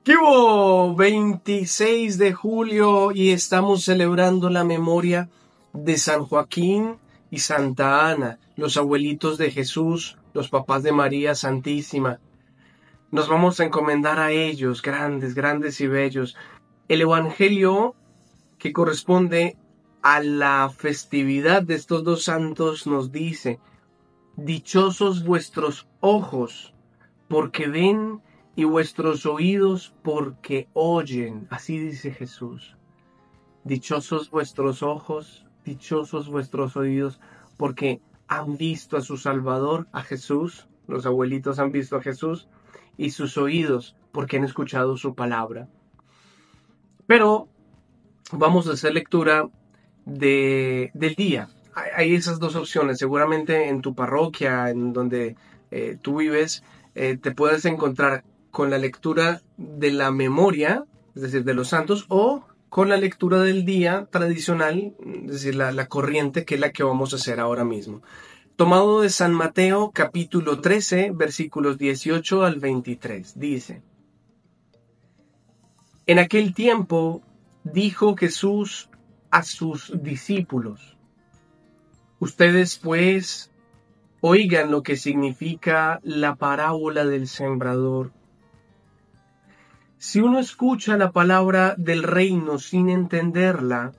¿Qué hubo? 26 de julio y estamos celebrando la memoria de San Joaquín y Santa Ana, los abuelitos de Jesús, los papás de María Santísima. Nos vamos a encomendar a ellos, grandes, grandes y bellos. El Evangelio que corresponde a la festividad de estos dos santos nos dice: dichosos vuestros ojos, porque ven, y vuestros oídos porque oyen. Así dice Jesús. Dichosos vuestros ojos, dichosos vuestros oídos, porque han visto a su Salvador, a Jesús. Los abuelitos han visto a Jesús. Y sus oídos, porque han escuchado su palabra. Pero vamos a hacer lectura del día. Hay esas dos opciones. Seguramente en tu parroquia, en donde tú vives, te puedes encontrar con la lectura de la memoria, es decir, de los santos, o con la lectura del día tradicional, es decir, la corriente, que es la que vamos a hacer ahora mismo. Tomado de San Mateo, capítulo 13, versículos 18 al 23. Dice: en aquel tiempo dijo Jesús a sus discípulos: ustedes, pues, oigan lo que significa la parábola del sembrador. Si uno escucha la palabra del reino sin entenderla,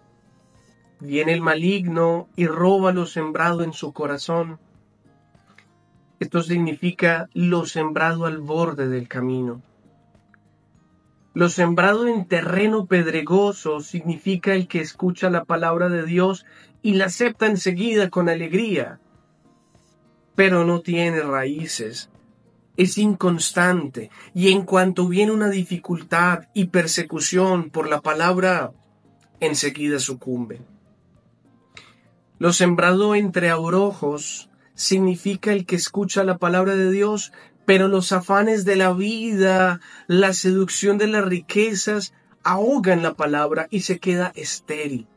viene el maligno y roba lo sembrado en su corazón. Esto significa lo sembrado al borde del camino. Lo sembrado en terreno pedregoso significa el que escucha la palabra de Dios y la acepta enseguida con alegría, pero no tiene raíces. Es inconstante, y en cuanto viene una dificultad y persecución por la palabra, enseguida sucumbe. Lo sembrado entre abrojos significa el que escucha la palabra de Dios, pero los afanes de la vida, la seducción de las riquezas, ahogan la palabra y se queda estéril.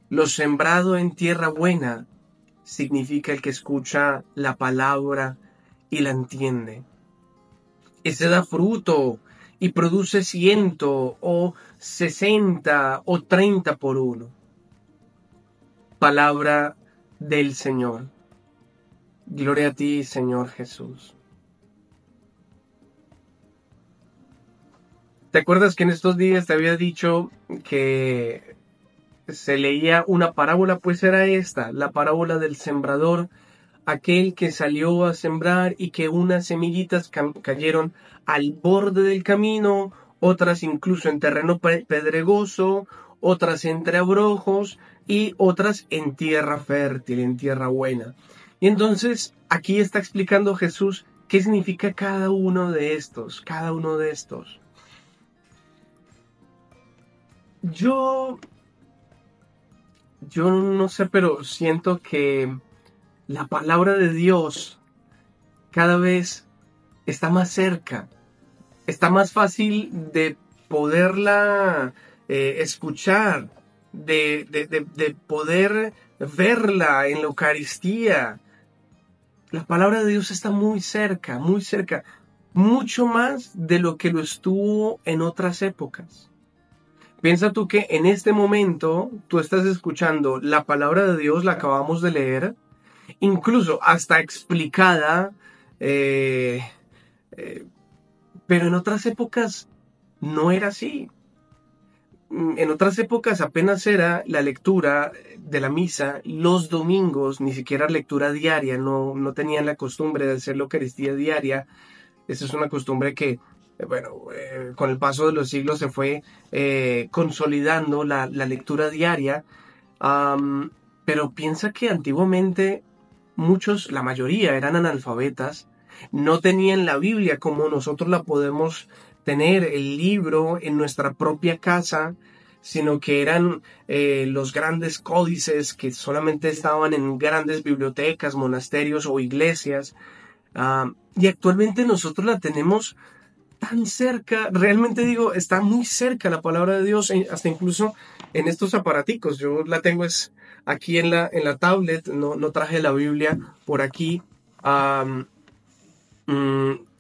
Lo sembrado en tierra buena significa el que escucha la palabra y la entiende. Ese da fruto y produce 100 o 60 o 30 por uno. Palabra del Señor. Gloria a ti, Señor Jesús. ¿Te acuerdas que en estos días te había dicho que se leía una parábola? Pues era esta, la parábola del sembrador, aquel que salió a sembrar y que unas semillitas cayeron al borde del camino, otras incluso en terreno pedregoso, otras entre abrojos y otras en tierra fértil, en tierra buena. Y entonces aquí está explicando Jesús qué significa cada uno de estos, cada uno de estos. Yo no sé, pero siento que la palabra de Dios cada vez está más cerca, está más fácil de poderla escuchar, de poder verla en la Eucaristía. La palabra de Dios está muy cerca, mucho más de lo que lo estuvo en otras épocas. Piensa tú que en este momento tú estás escuchando la palabra de Dios, la acabamos de leer, incluso hasta explicada, pero en otras épocas no era así. En otras épocas apenas era la lectura de la misa los domingos, ni siquiera lectura diaria, no tenían la costumbre de hacer la Eucaristía diaria. Esa es una costumbre que, con el paso de los siglos se fue consolidando la lectura diaria. Pero piensa que antiguamente muchos, la mayoría, eran analfabetas, no tenían la Biblia como nosotros la podemos tener, el libro en nuestra propia casa, sino que eran los grandes códices que solamente estaban en grandes bibliotecas, monasterios o iglesias. Y actualmente nosotros la tenemos tan cerca, realmente digo, está muy cerca la palabra de Dios, hasta incluso en estos aparaticos. Yo la tengo aquí en la tablet, no traje la Biblia por aquí.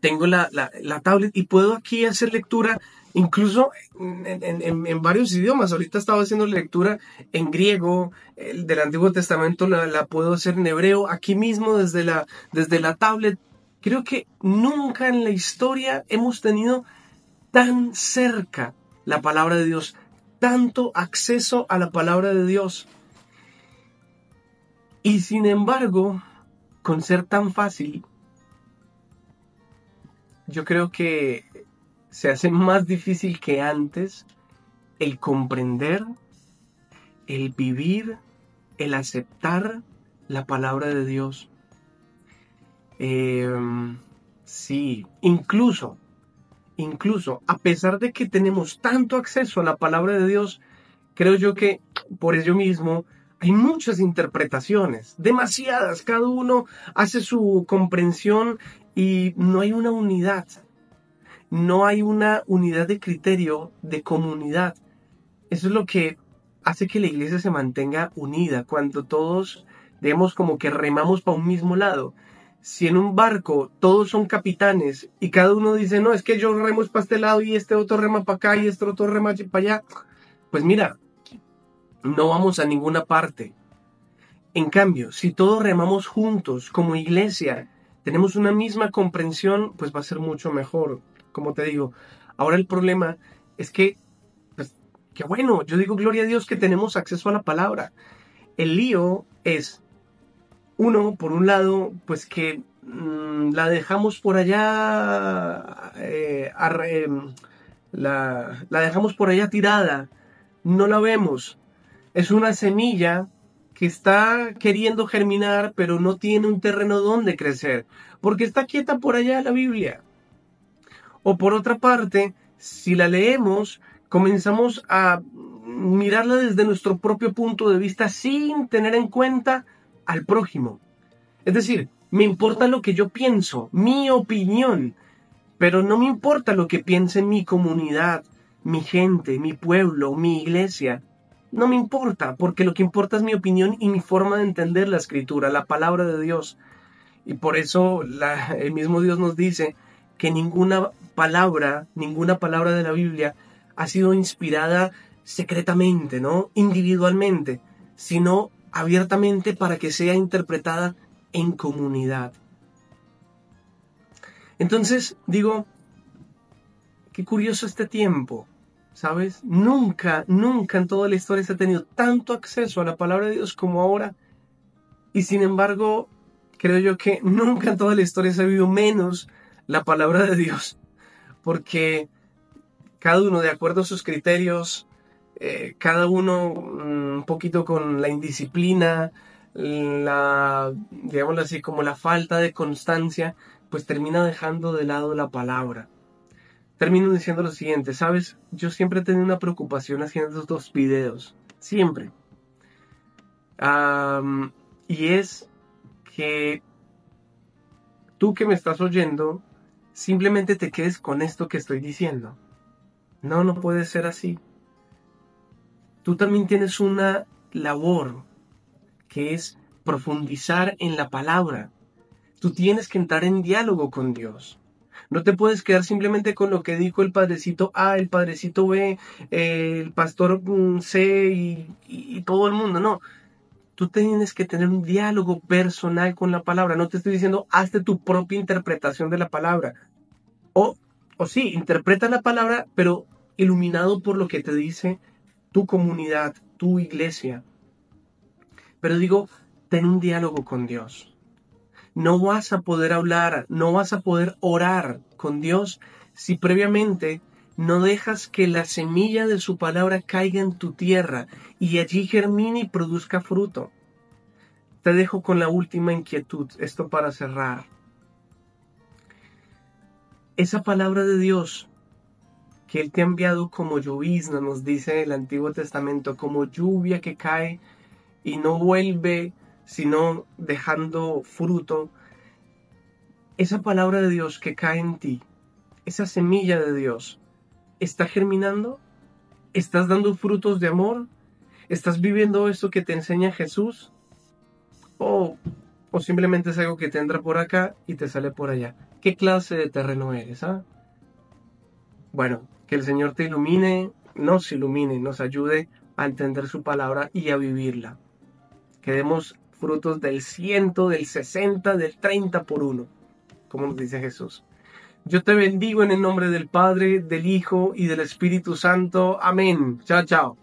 tengo la tablet y puedo aquí hacer lectura incluso en varios idiomas. Ahorita estaba haciendo lectura en griego, el del Antiguo Testamento la puedo hacer en hebreo, aquí mismo desde la tablet. Creo que nunca en la historia hemos tenido tan cerca la palabra de Dios, tanto acceso a la palabra de Dios. Y sin embargo, con ser tan fácil, yo creo que se hace más difícil que antes el comprender, el vivir, el aceptar la palabra de Dios. Sí, incluso, a pesar de que tenemos tanto acceso a la palabra de Dios, creo yo que por ello mismo hay muchas interpretaciones, demasiadas, cada uno hace su comprensión y no hay una unidad. No hay una unidad de criterio, de comunidad. Eso es lo que hace que la iglesia se mantenga unida, cuando todos, digamos, como que remamos para un mismo lado. Si en un barco todos son capitanes y cada uno dice, no, es que yo remo para este lado y este otro rema para acá y este otro rema para allá, pues mira, no vamos a ninguna parte. En cambio, si todos remamos juntos como iglesia, tenemos una misma comprensión, pues va a ser mucho mejor. Como te digo, ahora el problema es que, pues, que bueno, yo digo gloria a Dios que tenemos acceso a la palabra. El lío es, uno, por un lado, pues que la dejamos por allá, la dejamos por allá tirada, no la vemos. Es una semilla que está queriendo germinar, pero no tiene un terreno donde crecer, porque está quieta por allá la Biblia. O por otra parte, si la leemos, comenzamos a mirarla desde nuestro propio punto de vista sin tener en cuenta al prójimo. Es decir, me importa lo que yo pienso, mi opinión, pero no me importa lo que piense mi comunidad, mi gente, mi pueblo, mi iglesia. No me importa, porque lo que importa es mi opinión y mi forma de entender la escritura, la palabra de Dios. Y por eso el mismo Dios nos dice que ninguna palabra de la Biblia ha sido inspirada secretamente, ¿no? Individualmente, sino abiertamente para que sea interpretada en comunidad. Entonces, digo, qué curioso este tiempo, ¿sabes? Nunca en toda la historia se ha tenido tanto acceso a la palabra de Dios como ahora. Y sin embargo, creo yo que nunca en toda la historia se ha vivido menos la palabra de Dios. Porque cada uno, de acuerdo a sus criterios, cada uno un poquito con la indisciplina, digámoslo así, como la falta de constancia, pues termina dejando de lado la palabra. Termino diciendo lo siguiente, ¿sabes? Yo siempre he tenido una preocupación haciendo estos videos. Siempre. Y es que tú que me estás oyendo, simplemente te quedes con esto que estoy diciendo. No puede ser así. Tú también tienes una labor que es profundizar en la palabra. Tú tienes que entrar en diálogo con Dios. No te puedes quedar simplemente con lo que dijo el padrecito A, el padrecito B, el pastor C y todo el mundo. No, tú tienes que tener un diálogo personal con la palabra. No te estoy diciendo, hazte tu propia interpretación de la palabra. O sí, interpreta la palabra, pero iluminado por lo que te dice tu comunidad, tu iglesia. Pero digo, ten un diálogo con Dios. No vas a poder hablar, no vas a poder orar con Dios si previamente no dejas que la semilla de su palabra caiga en tu tierra y allí germine y produzca fruto. Te dejo con la última inquietud, esto para cerrar. Esa palabra de Dios que Él te ha enviado como llovizna, nos dice el Antiguo Testamento, como lluvia que cae y no vuelve, sino dejando fruto. Esa palabra de Dios que cae en ti, esa semilla de Dios, ¿está germinando? ¿Estás dando frutos de amor? ¿Estás viviendo esto que te enseña Jesús? ¿O simplemente es algo que te entra por acá y te sale por allá? ¿Qué clase de terreno eres? ¿Ah? Bueno, que el Señor te ilumine, nos ayude a entender su palabra y a vivirla. Que demos frutos del 100, del 60, del 30 por uno, como nos dice Jesús. Yo te bendigo en el nombre del Padre, del Hijo y del Espíritu Santo. Amén. Chao, chao.